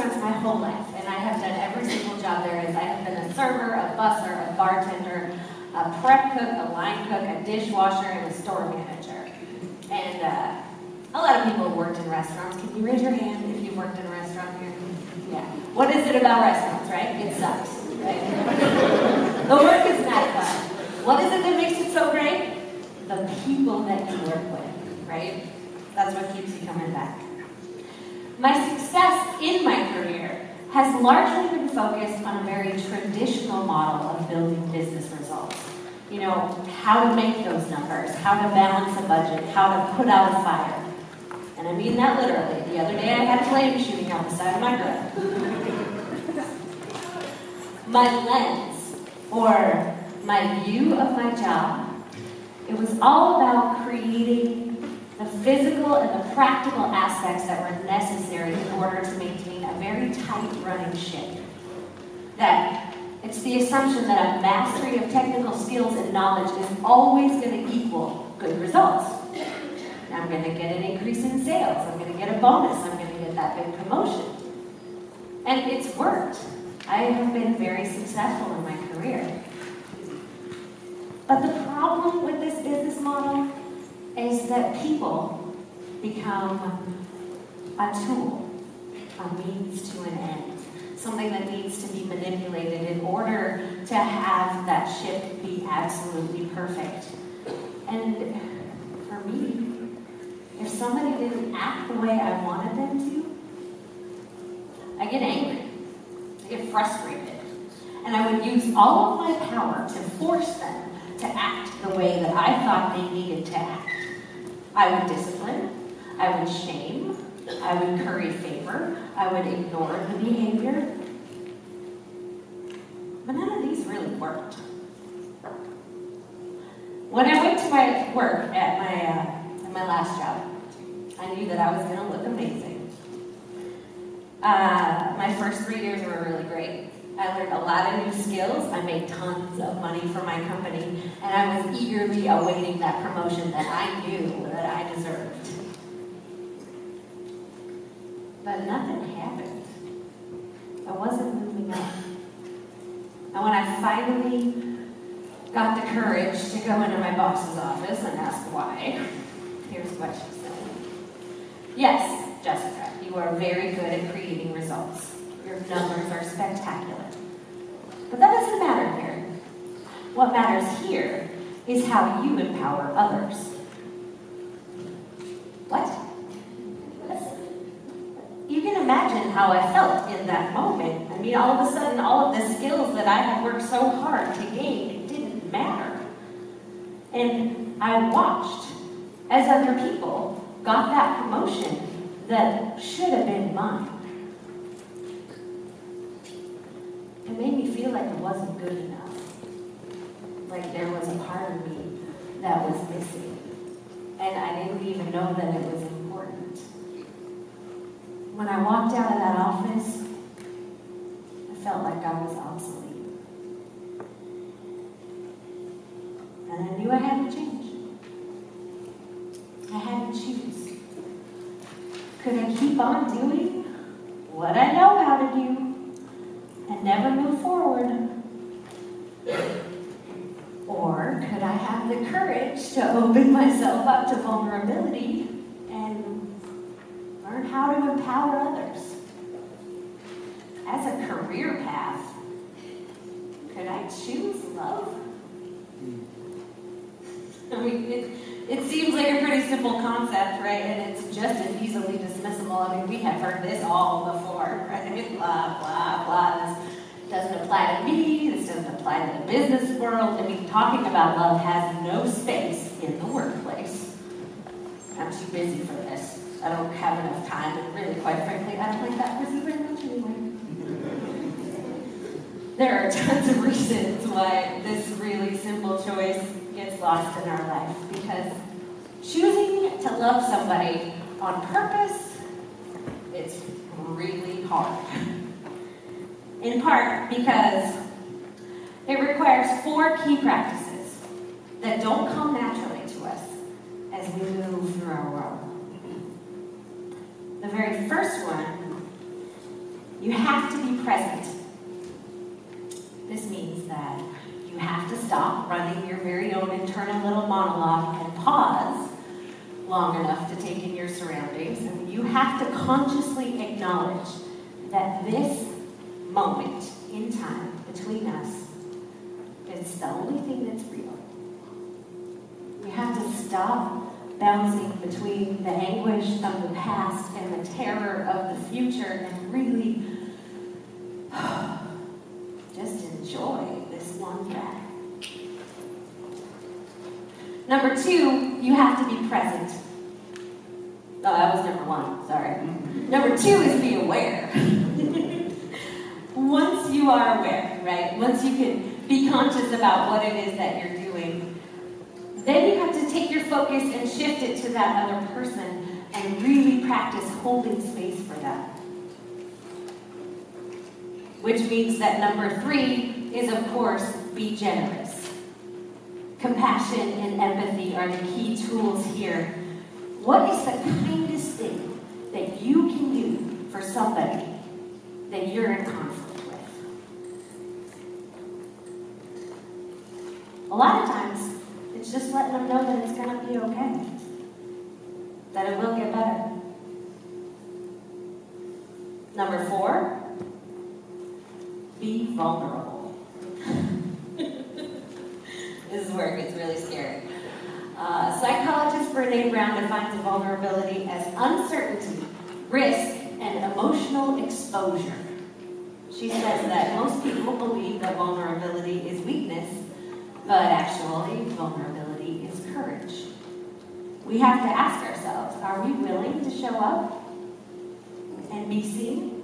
restaurants my whole life, and I have done every single job there is. I have been a server, a busser, a bartender, a prep cook, a line cook, a dishwasher, and a store manager. And a lot of people have worked in restaurants. Can you raise your hand if you've worked in a restaurant here? Yeah. What is it about restaurants, right? It sucks, right? The work is not fun. What is it that makes it so great? The people that you work with, right? That's what keeps you coming back. My success in my career has largely been focused on a very traditional model of building business results. You know, how to make those numbers, how to balance a budget, how to put out a fire. And I mean that literally. The other day I had flames shooting out the side of my grill. My lens, or my view of my job, it was all about creating the physical and the practical aspects that were necessary in order to maintain a very tight running ship. That it's the assumption that a mastery of technical skills and knowledge is always going to equal good results. I'm going to get an increase in sales, I'm going to get a bonus, I'm going to get that big promotion. And it's worked. I have been very successful in my career. But the problem with this business model is that people become a tool, a means to an end, something that needs to be manipulated in order to have that ship be absolutely perfect. And for me, if somebody didn't act the way I wanted them to, I get angry, I get frustrated, and I would use all of my power to force them to act the way that I thought they needed to act. I would discipline, I would shame, I would curry favor, I would ignore the behavior. But none of these really worked. When I went to my work at my last job, I knew that I was going to look amazing. My first 3 years were really great. I learned a lot of new skills. I made tons of money for my company, and I was eagerly awaiting that promotion that I knew that I deserved. But nothing happened. I wasn't moving up. And when I finally got the courage to go into my boss's office and ask why, here's what she said. Yes, Jessica, you are very good at creating results. Your numbers are spectacular. But that doesn't matter here. What matters here is how you empower others. What? You can imagine how I felt in that moment. I mean, all of a sudden, all of the skills that I had worked so hard to gain didn't matter. And I watched as other people got that promotion that should have been mine. It made me feel like it wasn't good enough. Like there was a part of me that was missing. And I didn't even know that it was important. When I walked out of that office, I felt like I was obsolete. And I knew I had to change. I had to choose. Could I keep on doing what I know how to do and never move forward? Or could I have the courage to open myself up to vulnerability and learn how to empower others? As a career path, could I choose love? I mean, it seems like a pretty simple concept, right? And it's just as easily dismissible. I mean, we have heard this all before, right? I mean, blah, blah, blah. This doesn't apply to me. This doesn't apply to the business world. I mean, talking about love has no space in the workplace. I'm too busy for this. I don't have enough time, and really, quite frankly, I don't like that person very much anyway. There are tons of reasons why this really simple choice gets lost in our life, because choosing to love somebody on purpose, it's really hard. In part because it requires 4 key practices that don't come naturally to us as we move through our world. The very first one You have to be present. This means that you have to stop running your very own internal little monologue and pause long enough to take in your surroundings. And you have to consciously acknowledge that this moment in time between us is the only thing that's real. We have to stop bouncing between the anguish of the past and the terror of the future and really just enjoy this one breath. Number 2, you have to be present. Oh, that was number 1, sorry. Number 2 is be aware. Once you are aware, right? Once you can be conscious about what it is that you're doing, then you have to take your focus and shift it to that other person and really practice holding space for them. Which means that number 3 is, of course, be generous. Compassion and empathy are the key tools here. What is the kindest thing that you can do for somebody that you're in conflict with? A lot of times, it's just letting them know that it's going to be okay. That it will get better. Number 4, be vulnerable. This is where it gets really scary. Psychologist Brené Brown defines vulnerability as uncertainty, risk, and emotional exposure. She says that most people believe that vulnerability is weakness, but actually, vulnerability is courage. We have to ask ourselves, are we willing to show up and be seen?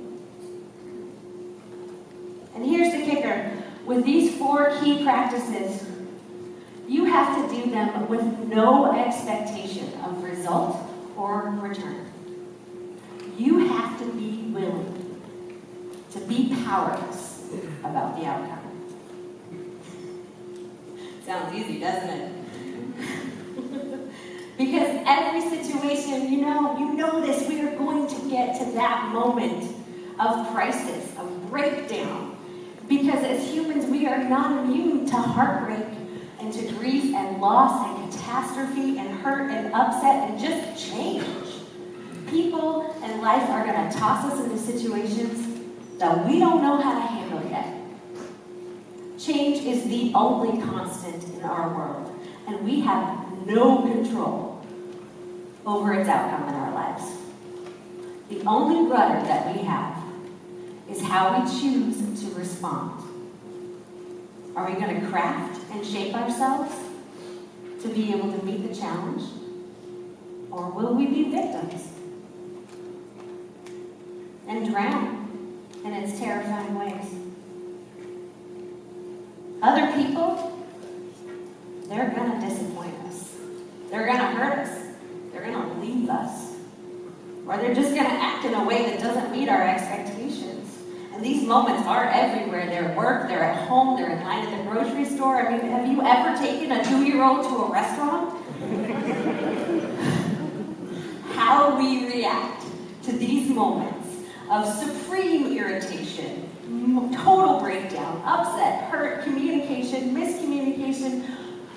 And here's the kicker. With these 4 key practices, you have to do them with no expectation of result or return. You have to be willing to be powerless about the outcome. Sounds easy, doesn't it? Because every situation, you know this, we are going to get to that moment of crisis, of breakdown. Because as humans, we are not immune to heartbreak and to grief and loss and catastrophe and hurt and upset and just change. People and life are going to toss us into situations that we don't know how to handle yet. Change is the only constant in our world, and we have no control over its outcome in our lives. The only rudder that we have is how we choose to respond. Are we going to craft and shape ourselves to be able to meet the challenge? Or will we be victims and drown in its terrifying ways? Other people, they're going to disappoint us. They're going to hurt us. They're going to leave us. Or they're just going to act in a way that doesn't meet our expectations. And these moments are everywhere. They're at work, they're at home, they're in line at the grocery store. I mean, have you ever taken a 2-year-old to a restaurant? How we react to these moments of supreme irritation, total breakdown, upset, hurt, communication, miscommunication.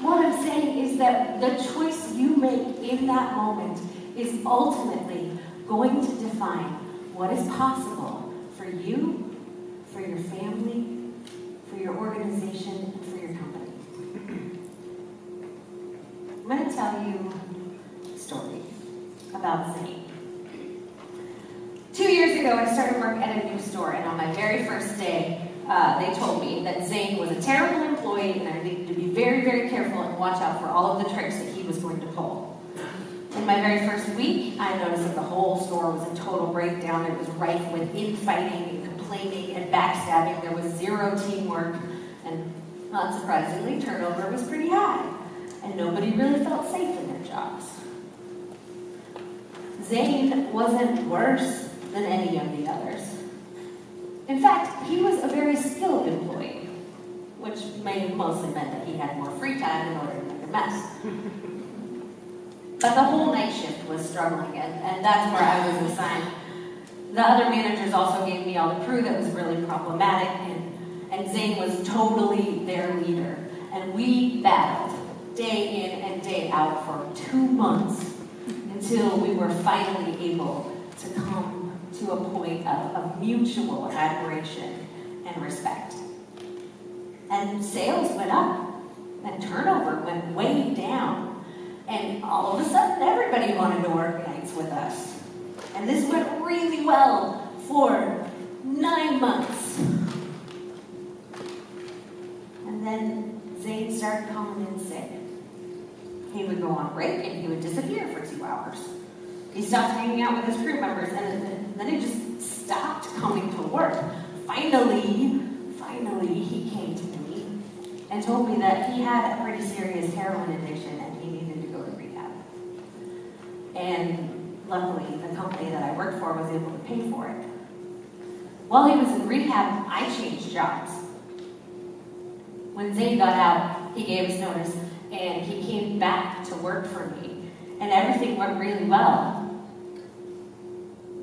What I'm saying is that the choice you make in that moment is ultimately going to define what is possible for you, for your family, for your organization, and for your company. I'm going to tell you a story about Zane. 2 years ago, I started work at a new store, and on my very first day, they told me that Zane was a terrible employee, and I needed to be very, very careful and watch out for all of the tricks that he was going to pull. In my very first week, I noticed that the whole store was in total breakdown. It was rife with infighting and complaining and backstabbing. There was zero teamwork, and not surprisingly, turnover was pretty high, and nobody really felt safe in their jobs. Zane wasn't worse than any of the others. In fact, he was a very skilled employee, which mostly meant that he had more free time in order to make a mess. But the whole night shift was struggling, and that's where I was assigned. The other managers also gave me all the crew that was really problematic, and Zane was totally their leader. And we battled day in and day out for 2 months until we were finally able to come to a point of mutual admiration and respect. And sales went up, and turnover went way down. And all of a sudden, everybody wanted to work nights with us. And this went really well for 9 months. And then Zane started calling in sick. He would go on break and he would disappear for 2 hours. He stopped hanging out with his crew members, and then he just stopped coming to work. Finally, he came to me and told me that he had a pretty serious heroin addiction and he needed to go to rehab. And luckily, the company that I worked for was able to pay for it. While he was in rehab, I changed jobs. When Zane got out, he gave us notice, and he came back to work for me. And everything went really well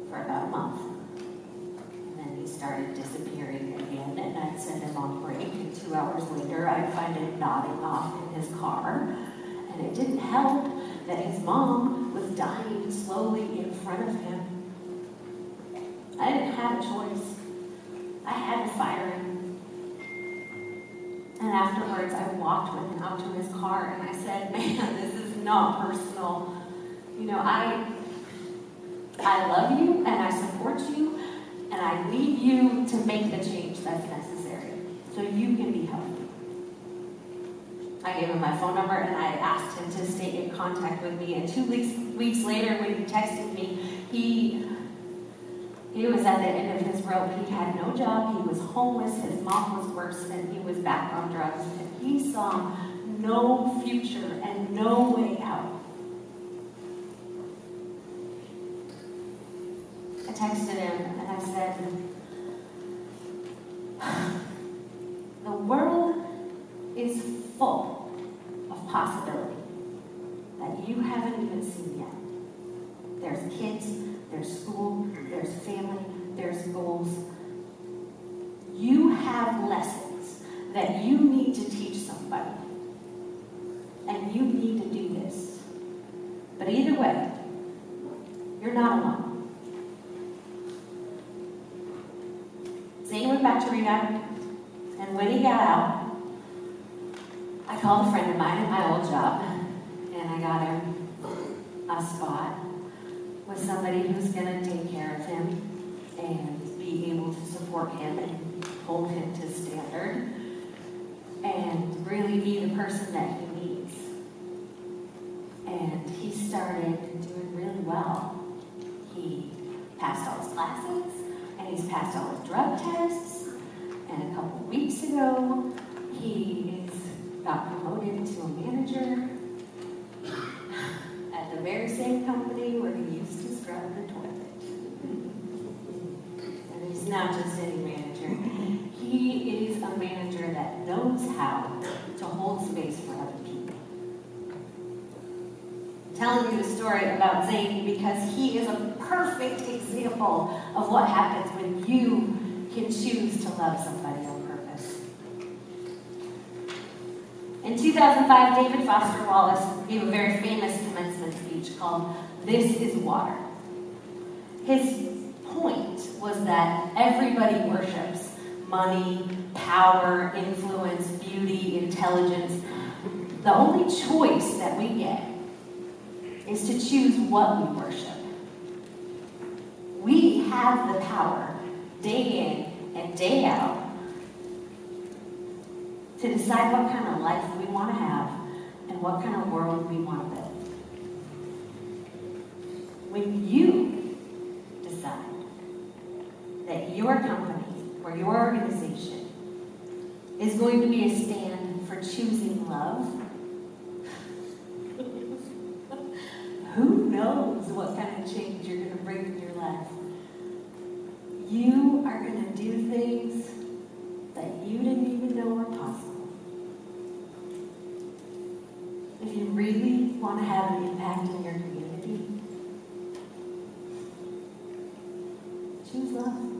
for about a month. And then he started disappearing again, and I'd send him on break, and 2 hours later, I'd find him nodding off in his car. And it didn't help that his mom was dying slowly in front of him. I didn't have a choice. I had to fire him. And afterwards, I walked with him out to his car, and I said, man, this is not personal. You know, I love you, and I support you, and I need you to make the change that's necessary so you can be healthy. I gave him my phone number, and I asked him to stay in contact with me. And 2 weeks later, when he texted me, he was at the end of his rope. He had no job. He was homeless. His mom was worse, and he was back on drugs. And he saw no future and no way out. I texted him, and I said, the world is full of possibility that you haven't even seen yet. There's kids, there's school, there's family, there's goals. You have lessons that you need to teach somebody. And you need to do this. But either way, you're not alone. Zane went back to rehab, and when he got out, I called a friend of mine at my old job, and I got him a spot with somebody who's going to take care of him and be able to support him and hold him to standard and really be the person that he needs. And he started doing really well. He passed all his classes, and he's passed all his drug tests, and a couple of weeks ago, he got promoted to a manager at the very same company where he used to scrub the toilet. And he's not just any manager. He is a manager that knows how to hold space for other people. I'm telling you the story about Zane because he is a perfect example of what happens when you can choose to love somebody on purpose. In 2005, David Foster Wallace gave a very famous commencement speech called "This is Water." His point was that everybody worships money, power, influence, beauty, intelligence. The only choice that we get is to choose what we worship. We have the power, day in and day out, to decide what kind of life we want to have and what kind of world we want to build. When you decide that your company or your organization is going to be a stand for choosing love, who knows what kind of change you're going to bring in your life. You are going to do things that you didn't even know were possible. If you really want to have an impact in your community, stuff.